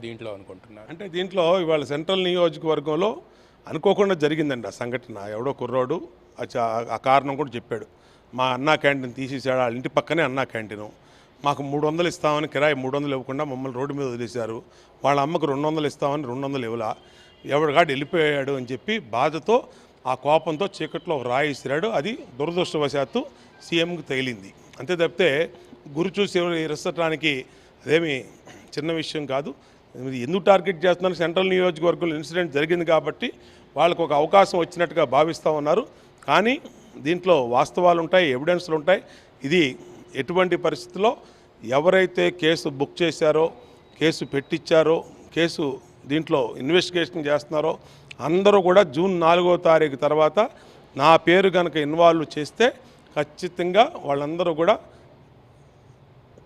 దీంట్లో అనుకుంటున్నారు అంటే దీంట్లో ఇవాళ సెంట్రల్ నియోజకవర్గంలో అనుకోకుండా జరిగిందండి ఆ సంఘటన. ఎవడో కుర్రోడు ఆ కారణం కూడా చెప్పాడు. మా అన్నా క్యాంటీన్ తీసేసాడు, వాళ్ళ ఇంటి పక్కనే అన్నా క్యాంటీను. మాకు 300 ఇస్తామని కిరాయి 300 ఇవ్వకుండా మమ్మల్ని రోడ్డు మీద వదిలేశారు. వాళ్ళ అమ్మకు 200 ఇస్తామని 200 ఇవ్వలా. ఎవడిగాడు వెళ్ళిపోయాడు అని చెప్పి బాధతో ఆ కోపంతో చీకట్లో ఒక రాయి ఇసిరాడు. అది దురదృష్టవశాత్తు సీఎంకి తగిలింది. అంతే తప్పితే గురి చూసి ఇరసటానికి అదేమి చిన్న విషయం కాదు. ఎందుకు టార్గెట్ చేస్తున్నారు? సెంట్రల్ నియోజకవర్గంలో ఇన్సిడెంట్ జరిగింది కాబట్టి వాళ్ళకు ఒక అవకాశం వచ్చినట్టుగా భావిస్తూ ఉన్నారు. కానీ దీంట్లో వాస్తవాలు ఉంటాయి, ఎవిడెన్స్లు ఉంటాయి. ఇది ఎటువంటి పరిస్థితుల్లో ఎవరైతే కేసు బుక్ చేశారో, కేసు పెట్టించారో, కేసు దీంట్లో ఇన్వెస్టిగేషన్ చేస్తున్నారో అందరూ కూడా జూన్ 4వ తారీఖు తర్వాత నా పేరు కనుక ఇన్వాల్వ్ చేస్తే ఖచ్చితంగా వాళ్ళందరూ కూడా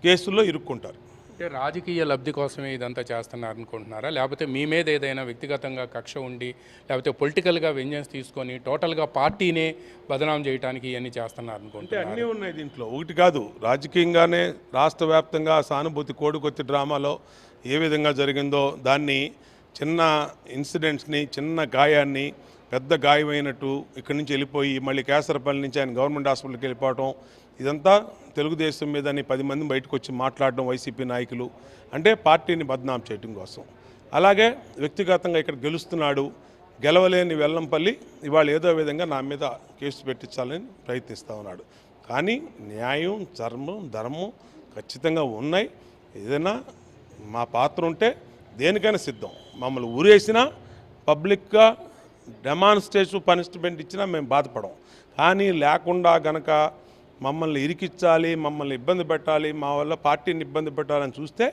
కేసుల్లో ఇరుక్కుంటారు. అంటే రాజకీయ లబ్ధి కోసమే ఇదంతా చేస్తున్నారు అనుకుంటున్నారా? లేకపోతే మీ మీద ఏదైనా వ్యక్తిగతంగా కక్ష ఉండి, లేకపోతే పొలిటికల్గా వెంజెన్స్ తీసుకొని టోటల్గా పార్టీనే బదనాం చేయడానికి ఇవన్నీ చేస్తున్నారు అనుకుంటున్నారు? అన్నీ ఉన్నాయి దీంట్లో, ఒకటి కాదు. రాజకీయంగానే రాష్ట్ర వ్యాప్తంగా సానుభూతి కోడికొత్తి డ్రామాలో ఏ విధంగా జరిగిందో దాన్ని చిన్న ఇన్సిడెంట్స్ని, చిన్న గాయాన్ని పెద్ద గాయమైనట్టు ఇక్కడి నుంచి వెళ్ళిపోయి మళ్ళీ కేసరపల్లి నుంచి ఆయన గవర్నమెంట్ హాస్పిటల్కి వెళ్ళిపోవటం, ఇదంతా తెలుగుదేశం మీదని 10 మంది బయటకు వచ్చి మాట్లాడడం వైసీపీ నాయకులు, అంటే పార్టీని బద్నాం చేయడం కోసం. అలాగే వ్యక్తిగతంగా ఇక్కడ గెలుస్తున్నాడు, గెలవలేని వెల్లంపల్లి ఇవాళ ఏదో విధంగా నా మీద కేసు పెట్టించాలని ప్రయత్నిస్తూ ఉన్నాడు. కానీ న్యాయం, ధర్మం ఖచ్చితంగా ఉన్నాయి. ఏదైనా మా పాత్ర ఉంటే దేనికైనా సిద్ధం. మమ్మల్ని ఊరేసినా, పబ్లిక్గా డెమాన్స్ట్రేటివ్ పనిష్మెంట్ ఇచ్చినా మేము బాధపడం. కానీ లేకుండా గనక మమ్మల్ని ఇరికించాలి, మమ్మల్ని ఇబ్బంది పెట్టాలి, మా వల్ల పార్టీని ఇబ్బంది పెట్టాలని చూస్తే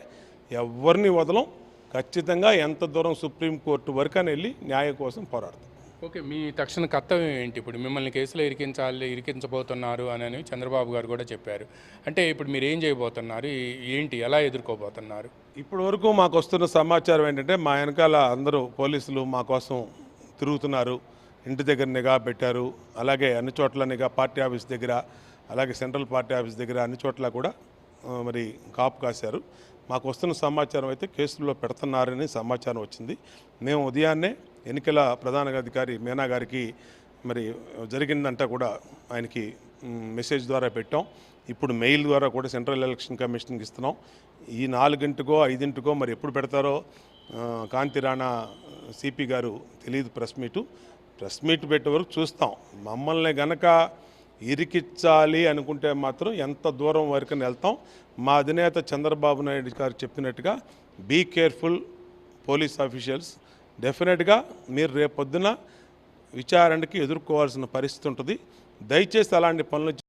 ఎవరిని వదలం. ఖచ్చితంగా ఎంత దూరం సుప్రీంకోర్టు వరకు వెళ్ళి న్యాయం కోసం పోరాడతాం. ఓకే, మీ తక్షణ కర్తవ్యం ఏంటి? ఇప్పుడు మిమ్మల్ని కేసులో ఇరికించబోతున్నారు అని చంద్రబాబు గారు కూడా చెప్పారు. అంటే ఇప్పుడు మీరు ఏం చేయబోతున్నారు, ఏంటి, ఎలా ఎదుర్కోబోతున్నారు? ఇప్పటి వరకు మాకు వస్తున్న సమాచారం ఏంటంటే మా వెనకాల అందరూ పోలీసులు మా కోసం తిరుగుతున్నారు. ఇంటి దగ్గర నిఘా పెట్టారు, అలాగే అన్ని చోట్ల నిఘా, పార్టీ ఆఫీస్ దగ్గర, అలాగే సెంట్రల్ పార్టీ ఆఫీస్ దగ్గర అన్ని చోట్ల కూడా మరి కాపు కాశారు. మాకు వస్తున్న సమాచారం అయితే కేసుల్లో పెడుతున్నారని సమాచారం వచ్చింది. మేము ఉదయాన్నే ఎన్నికల ప్రధాన అధికారి మీనా గారికి మరి జరిగిందంతా కూడా ఆయనకి మెసేజ్ ద్వారా పెట్టాం. ఇప్పుడు మెయిల్ ద్వారా కూడా సెంట్రల్ ఎలక్షన్ కమిషన్కి ఇస్తున్నాం. ఈ 4 or 5 మరి ఎప్పుడు పెడతారో కాంతి రాణా సిపి గారు తెలియదు. ప్రెస్ మీట్ పెట్టే వరకు చూస్తాం. మమ్మల్ని గనక ఇరికించాలి అనుకుంటే మాత్రం ఎంత దూరం వరకు వెళ్తాం. మా అధినేత చంద్రబాబు నాయుడు గారు చెప్పినట్టుగా బీ కేర్ఫుల్ పోలీస్ ఆఫీషియల్స్, డెఫినెట్గా మీరు రేపొద్దున విచారణకి ఎదుర్కోవాల్సిన పరిస్థితి ఉంటుంది. దయచేసి అలాంటి పనులు